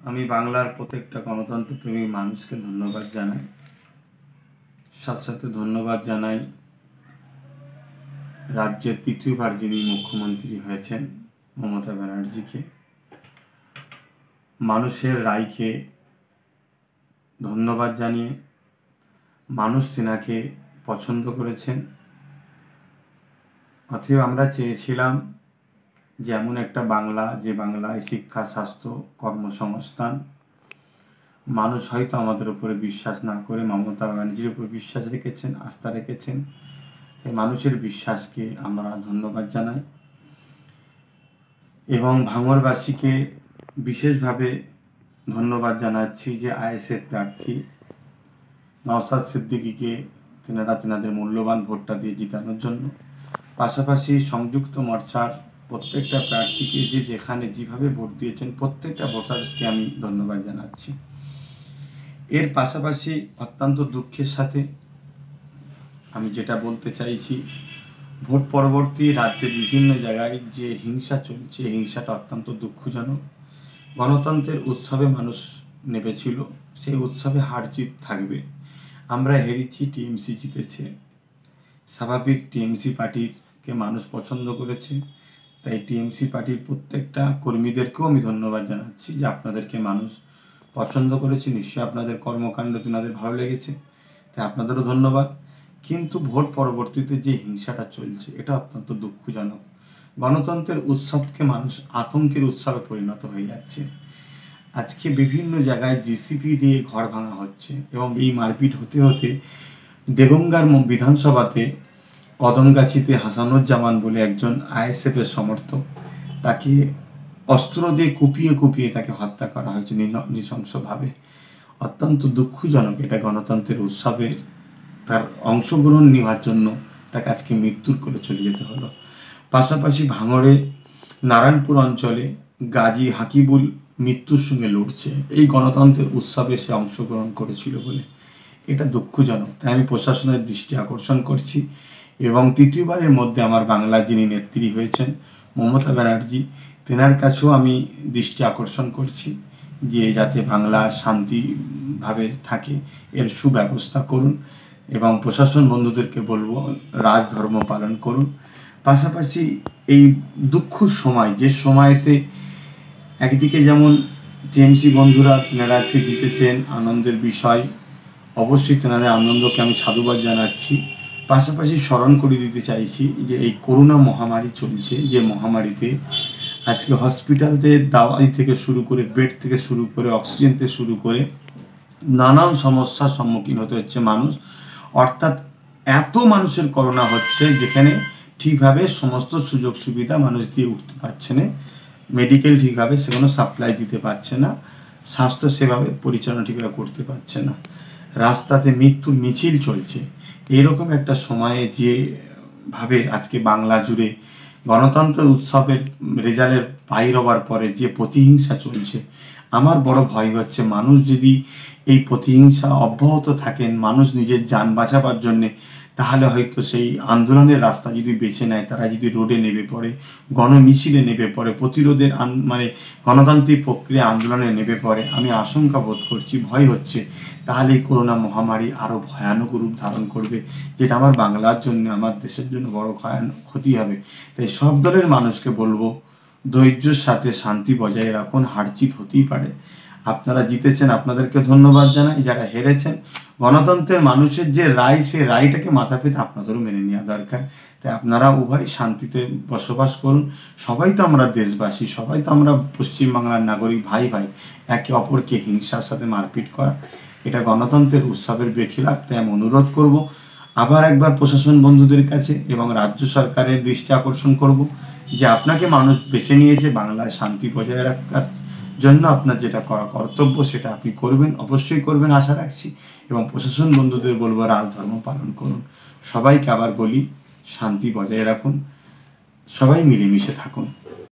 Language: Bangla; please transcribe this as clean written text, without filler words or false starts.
আমি বাংলার প্রত্যেকটা গণতন্ত্রপ্রেমী মানুষকে ধন্যবাদ জানাই। সাথে সাথে ধন্যবাদ জানাই রাজ্যের তৃতীয়বার যিনি মুখ্যমন্ত্রী হয়েছেন মমতা ব্যানার্জিকে। মানুষের রায়কে ধন্যবাদ জানিয়ে মানুষ তেনাকে পছন্দ করেছেন। অতএব আমরা চেয়েছিলাম যে এমন একটা বাংলা, যে বাংলায় শিক্ষা, স্বাস্থ্য, কর্মসংস্থান, মানুষ হয়তো আমাদের উপরে বিশ্বাস না করে মমতা ব্যানার্জির উপর বিশ্বাস রেখেছেন, আস্থা রেখেছেন। তাই মানুষের বিশ্বাসকে আমরা ধন্যবাদ জানাই এবং ভাঙড়বাসীকে বিশেষভাবে ধন্যবাদ জানাচ্ছি যে আইএসএফ প্রার্থী নওশাদ সিদ্দিকীকে তেনাদের মূল্যবান ভোটটা দিয়ে জিতানোর জন্য। পাশাপাশি সংযুক্ত মোর্চার প্রত্যেকটা প্রার্থীকে যেখানে যেভাবে ভোট দিয়েছেন প্রত্যেকটা ভোটারকে আমি ধন্যবাদ জানাচ্ছি। এর পাশাপাশি অত্যন্ত দুঃখের সাথে আমি যেটা বলতে চাইছি, ভোট পরবর্তী রাজ্যের বিভিন্ন জায়গায় যে হিংসা চলছে, হিংসাটা অত্যন্ত দুঃখজনক। গণতন্ত্রের উৎসবে মানুষ নেমেছিল, সেই উৎসবে হার জিত থাকবে। আমরা হেরেছি, টিএমসি জিতেছে। স্বাভাবিক, টিএমসি পার্টিকে মানুষ পছন্দ করেছে। তাই টিএমসি পার্টির প্রত্যেকটা কর্মীদেরকেও আমি ধন্যবাদ জানাচ্ছি যে আপনাদেরকে মানুষ পছন্দ করেছে। নিশ্চয়ই আপনাদের কর্মকাণ্ড তেনাদের ভালো লেগেছে, তাই আপনাদেরও ধন্যবাদ। কিন্তু ভোট পরবর্তীতে যে হিংসাটা চলছে এটা অত্যন্ত দুঃখজনক। গণতন্ত্রের উৎসবকে মানুষ আতঙ্কের উৎসবে পরিণত হয়ে যাচ্ছে। আজকে বিভিন্ন জায়গায় জিসিপি দিয়ে ঘর ভাঙা হচ্ছে এবং এই মারপিট হতে হতে দেগঙ্গার বিধানসভাতে কদমগাছিতে হাসানুজ্জামান বলে একজন আইএসএফের সমর্থক, তাকে অস্ত্র দিয়ে কুপিয়ে তাকে হত্যা করা হয়েছে নৃশংসভাবে। অত্যন্ত দুঃখজনক। এটা গণতন্ত্রের উৎসবে তার অংশগ্রহণ নেওয়ার জন্য তাকে আজকে মৃত্যুর করে চলে যেতে হলো। পাশাপাশি ভাঙড়ে নারায়ণপুর অঞ্চলে গাজী হাকিবুল মৃত্যুর সঙ্গে লড়ছে এই গণতন্ত্রের উৎসবে সে অংশগ্রহণ করেছিল বলে। এটা দুঃখজনক। তাই আমি প্রশাসনের দৃষ্টি আকর্ষণ করছি এবং তৃতীয়বারের মধ্যে আমার বাংলার যিনি নেত্রী হয়েছেন মমতা ব্যানার্জি, তেনার কাছেও আমি দৃষ্টি আকর্ষণ করছি যে যাতে বাংলা শান্তিভাবে থাকে এর সুব্যবস্থা করুন এবং প্রশাসন বন্ধুদেরকে বলবো রাজধর্ম পালন করুন। পাশাপাশি এই দুঃখের সময়, যে সময়তে একদিকে যেমন টিএমসি বন্ধুরা তেনারা আজকে জিতেছেন, আনন্দের বিষয়, অবশ্যই তেনাদের আনন্দকে আমি সাধুবাদ জানাচ্ছি। পাশাপাশি স্মরণ করে দিতে চাইছি যে এই করোনা মহামারী চলছে, যে মহামারীতে আজকে হসপিটালতে দাওয়াই থেকে শুরু করে, বেড থেকে শুরু করে, অক্সিজেন থেকে শুরু করে নানান সমস্যার সম্মুখীন হতে হচ্ছে মানুষ। অর্থাৎ এত মানুষের করোনা হচ্ছে যেখানে ঠিকভাবে সমস্ত সুযোগ সুবিধা মানুষ দিয়ে উঠতে পারছে না, মেডিকেল ঠিকভাবে সেগুলো সাপ্লাই দিতে পারছে না, স্বাস্থ্য সেভাবে পরিচালনা ঠিকভাবে করতে পারছে না, রাস্তাতে মৃত্যুর মিছিল চলছে। এরকম একটা সময়ে যেভাবে আজকে বাংলা জুড়ে গণতন্ত্র উৎসবের রেজাল্টের বাইর হওয়ার পরে যে প্রতিহিংসা চলছে, আমার বড় ভয় হচ্ছে মানুষ যদি এই প্রতিহিংসা অব্যাহত থাকেন, মানুষ নিজের যান বাঁচাবার জন্যে, তাহলে হয়তো সেই আন্দোলনের রাস্তা যদি বেছে নেয়, তারা যদি রোডে নেমে পড়ে, গণমিছিলে নেমে পড়ে, প্রতিরোধের গণতান্ত্রিক প্রক্রিয়া আন্দোলনে নেমে পড়ে, আমি আশঙ্কা বোধ করছি, ভয় হচ্ছে, তাহলে এই করোনা মহামারী আরও ভয়ানক রূপ ধারণ করবে, যেটা আমার বাংলার জন্য, আমার দেশের জন্য বড় ক্ষতি হবে। তাই সব দলের মানুষকে বলবো ধৈর্যের সাথে শান্তি বজায় রাখুন। হার জিত হতেই পারে। আপনারা জিতেছেন, আপনাদেরকে ধন্যবাদ জানাই। যারা হেরেছেন, গণতন্ত্রের মানুষের যে রায়, সেই রায়টাকে মাথা পেতে আপনাদেরও মেনে নেওয়া দরকার। তাই আপনারা উভয় শান্তিতে বসবাস করুন। সবাই তো আমরা দেশবাসী, সবাই তো আমরা পশ্চিমবাংলার নাগরিক, ভাই ভাই। একে অপরকে হিংসার সাথে মারপিট করা এটা গণতন্ত্রের উৎসবের বেখিলাফ। তাই আমি অনুরোধ করব আবার একবার প্রশাসন বন্ধুদের কাছে এবং রাজ্য সরকারের দৃষ্টি আকর্ষণ করব যে আপনাকে মানুষ বেছে নিয়েছে বাংলায় শান্তি বজায় রাখার জন্য। আপনার যেটা করা কর্তব্য সেটা আপনি করবেন, অবশ্যই করবেন আশা রাখছি। এবং প্রশাসন বন্ধুদের বলবো রাজধর্ম পালন করুন। সবাইকে আবার বলি শান্তি বজায় রাখুন, সবাই মিলেমিশে থাকুন।